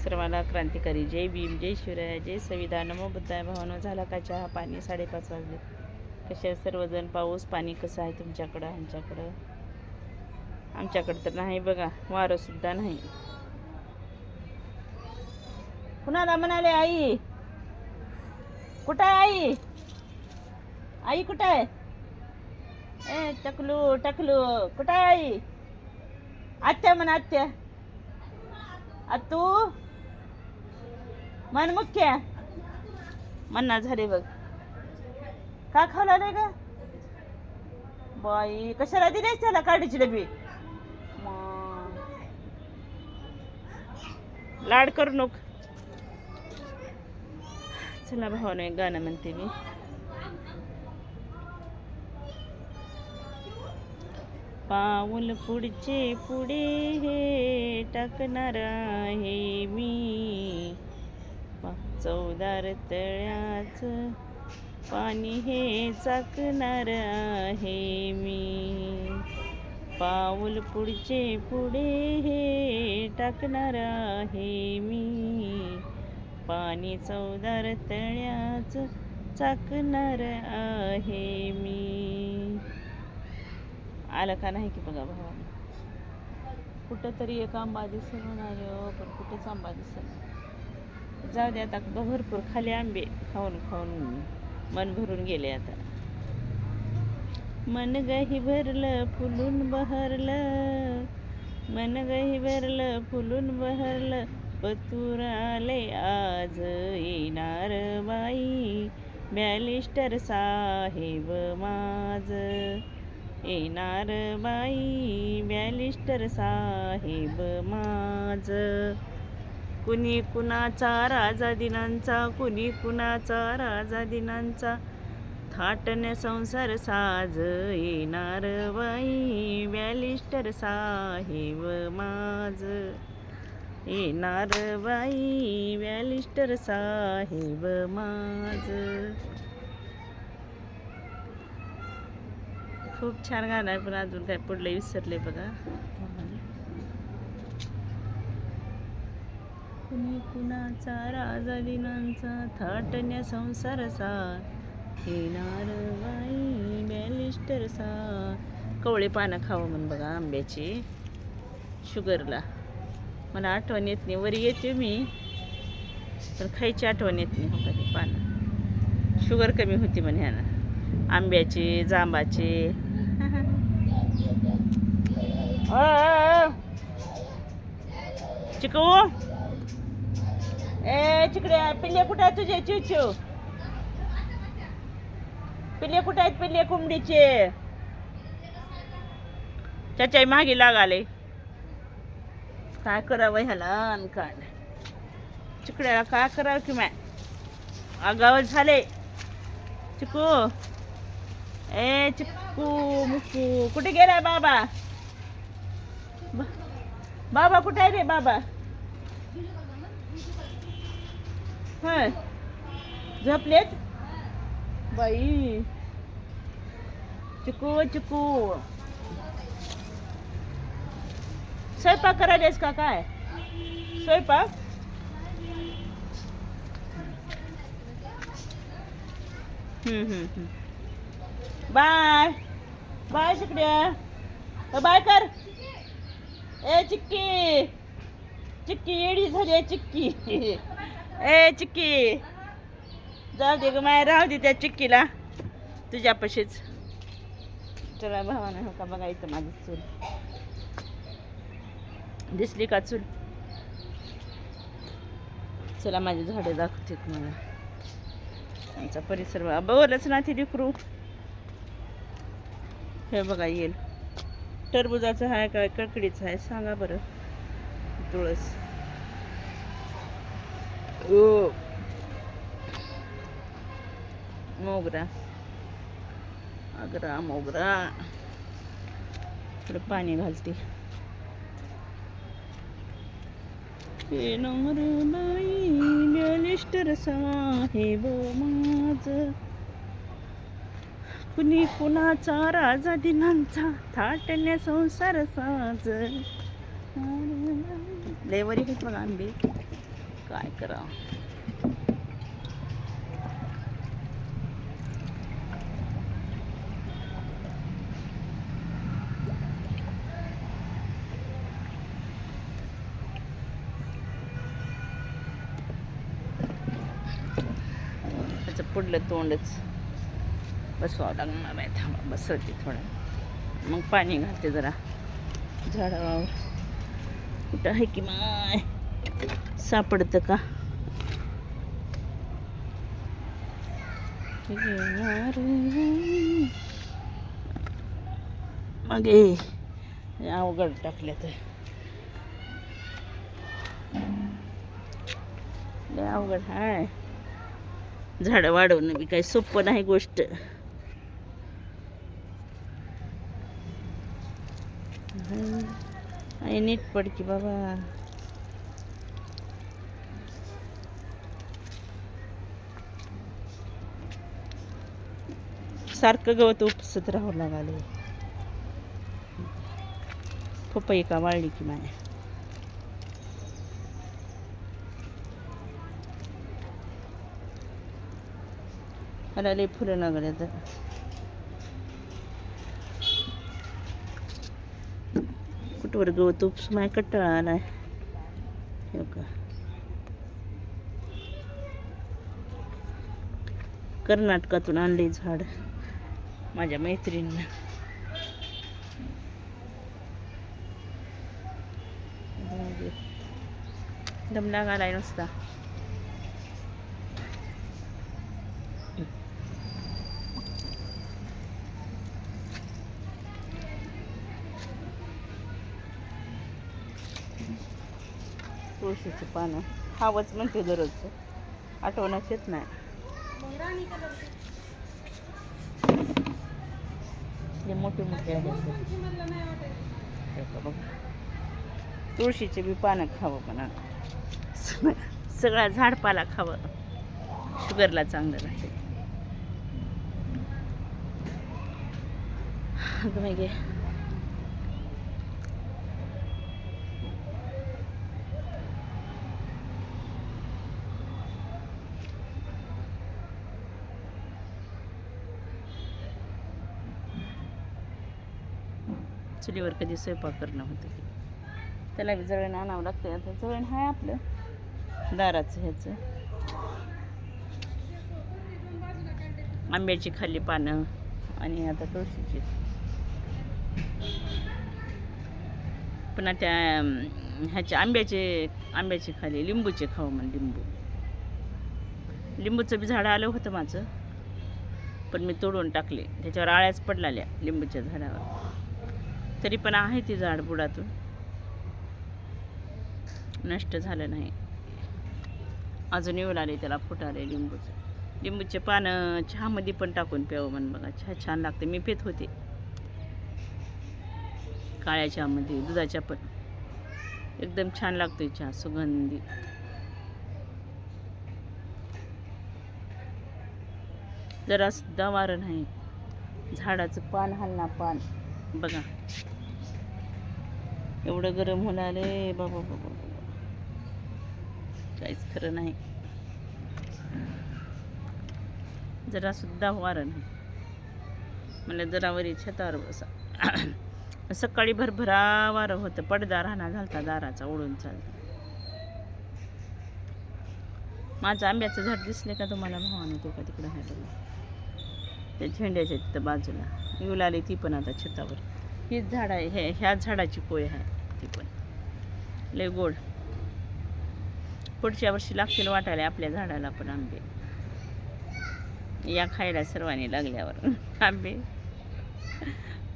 सर्वांना क्रांतिकारी जय भीम, जय शिवराय, जय संविधान, नमो बुद्धाय. भावानो, झाला का चहा पाणी? 5:30 वाजले. कशा सर्वजण? पाऊस पाणी कसं आहे तुमच्याकडं? आमच्याकडं तर नाही बघा, वारं सुद्धा नाही. कुणाला म्हणाले आई? कुठं आहे आई? आई कुठं आहे? ए टकलू कुठं आहे आई? आत्या म्हणा, आत्या. आतू मन मुख्य म्हणणार झाले बघ. का खावला नाही का बाई? कशाला दिले त्याला काढीची डबी? लाड करू नको. चला भावानं एक गाणं म्हणते मी. पाऊल पुढचे पुढे हे टाकणार आहे मी, चवदार तळ्याच पाणी हे चाकणार आहे मी. पाऊल पुढचे पुढे हे टाकणार आहे मी, पाणी चवदार तळ्याच चाकणार आहे मी. आलं का नाही की बघा भावानं. कुठं तरी एक आंबा दिसून आलो, पण कुठंच आंबा दिसत. जाऊ दे आता, भरपूर खाली आंबे खाऊन मन भरून गेले. आता मन गही भरलं फुलून बहरलं, मन गही भरलं फुलून बहरलं, पतूर आले आज येणार बाई, बॅलिस्टर साहेब माझ येणार बाई, बॅलिस्टर साहेब माझ. कुणी कुणाचा राजा दिनांचा, कुणी कुणाचा राजा दिनांचा, थाटणे संसार साज येणार बाई, बॅलिस्टर साहेब माझ येणार बाई, बॅलिस्टर साहेब माझ. खूप छान गाणं आहे, पण अजून काय पुढलं विसरले बघा. कुणी कुणाचा राजा दिनांचा, थाटण्या संसार सार येणार बाई, बॅलिस्टर सार. कवळे पानं खावं म्हण बघा आंब्याची शुगरला. मला आठवण येत नाही, वरी येते मी पण खायची आठवण येत नाही. हो का, पानं शुगर कमी होती म्हणे ह्यानं, आंब्याची जांबाची. चिकू ए चिकड्या, पिल्ले कुठे आहेत तुझे? चिचू पिल्ले कुठे आहेत? पिल्ले कोंबडीचे त्याच्या मागे लागाले. काय करावं ह्याला? काय चिकड्याला काय करावं की माय? आगाव झाले. चिकू ए चिक्कू मुक्कू कुठे गेलाय बाबा? बाबा कुठे आहे रे बाबा? हा झोपलेत बाई. चिकू चिकू स्वयंपाक करायलास का काय? स्वयंपाक बाय बाय चिकड्या, बाय कर. ए चिक्की चिक्की येडी झाली आहे चिक्की. ए चिक्की जाऊ दे ग माय, राहू दे त्या चिक्कीला तुझ्यापाशीच. चला भावानं, हो का बघा इथं माझी चूल दिसली का? चूल चला माझी झाडे दाखवते मला. आमचा परिसर बोलच ना ती लिकरू. हे बघा येईल टरबुजाचं आहे काय कडकडीचं आहे सांगा बरं? तुळस मोगरा, आगरा मोगरा. थोडं पाणी घालते. येणार बाई, बॅलिस्टर साहेब माझ, कुणी कुणाचा राजा दिनांचा, थाटण्या संसार साज. लय वरी आहेत बघा आंबे. काय करावं. त्याचं पुढलं तोंडच बसवावं लागणार आहे. थांबा बसवते थोडं, मग पाणी घालते जरा झाडावर. कुठं आहे की माय सापडतं का. मग अवघड टाकले तर लय अवघड आहे. झाडं वाढवणं बी काही सोपं नाही गोष्ट. आहे नीट पडकी बाबा. सारखं गवत उपसत राहावं लागाले. पपई का वाळली की माय. मला लई फुलं लागले तर कुठवर गवत उपस माय कट्टाळा आलाय. हो का कर्नाटकातून आणले झाड माझ्या मैत्रिणीनं. दम लागायला नुसता. तुळशीची पानं खावंच म्हणते दररोजचं, आठवणच येत नाही. मोठे मोठे तुळशीचे बी पानं खावं, पण सगळा झाडपाला खावं, शुगरला चांगलं राहते. मागे चुलीवर कधी स्वयंपाक करणं होतं की त्याला बी जळण आणावं लागतं. आता जळण आहे आपलं दाराचं ह्याचं. आंब्याची खाल्ली पानं आणि आता तुळशीची. पुन्हा त्या ह्याच्या आंब्याची खाल्ली, लिंबूचे खाऊ म्हण. लिंबूचं बी झाड आलं होतं माझं, पण मी तोडून टाकले. त्याच्यावर आळ्याच पडलाल्या लिंबूच्या झाडावर. तरी पण आहे ती झाड बुडातून, नष्ट झालं नाही. अजून येऊ लागले त्याला फुटाले लिंबूचे पानं चहामध्ये पण टाकून प्यावं म्हण बघा. चहा छान लागते. मी पित होते काळ्या चहामध्ये, दुधाच्या पण एकदम छान लागतोय चहा, सुगंधी. जरा सुद्धा वारं नाही. झाडाचं पान हलना पान बघा, एवढं गरम होणारे बाबा बाबा, काहीच खरं नाही. जरा सुद्धा वारं नाही. मला जरा वरी छतावर बसा. सकाळी भरभरा वारं होतं. पडदा राहणार झालता दाराचा, ओढून चालता. माझं आंब्याचं झाड दिसले का तुम्हाला भावाने? तो का तिकडं आहे बघा, त्या झेंड्याच्या तिथं बाजूला येऊ लागली ती पण आता छतावर. हीच झाड आहे, ह्या झाडाची पोय आहे ती पण लय गोड. पुढच्या वर्षी लागतील वाटायला आपल्या झाडाला पण आंबे. या खायला सर्वांनी लागल्यावर आंबे.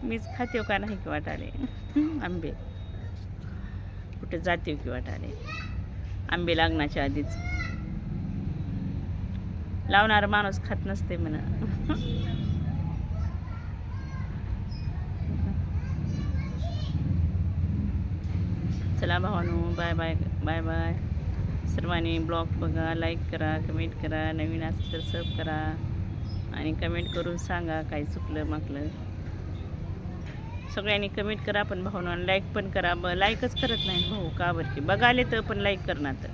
मीच खाते का नाही की वाटाले आंबे, कुठे जाते की वाटाले. आंबे लागण्याच्या आधीच लावणारा माणूस खात नसते म्हणा. चला भावानो, बाय बाय बाय बाय. सर्वांनी ब्लॉग बघा, लाईक करा, कमेंट करा, नवीन असेल तर सब करा आणि कमेंट करून सांगा काय चुकलं माकलं. सगळ्यांनी कमेंट करा पण भावानो, लाईक पण करा. लाईकच करत नाही भाऊ, का बरं की बघाले तर पण लाईक करणार तर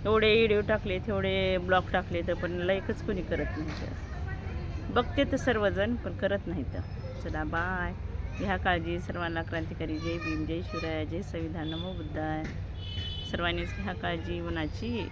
एवढे व्हिडिओ टाकले तेवढे ब्लॉग टाकले तर पण लाईकच कोणी करत नाही तर बघते तर सर्वजण पण करत नाही तर चला बाय. घ्या काळजी. सर्वांना क्रांतिकारी जय भीम, जय शिवराय, जय संविधान, नमो बुद्धाय. सर्वांनीच घ्या काळजी उन्हाची.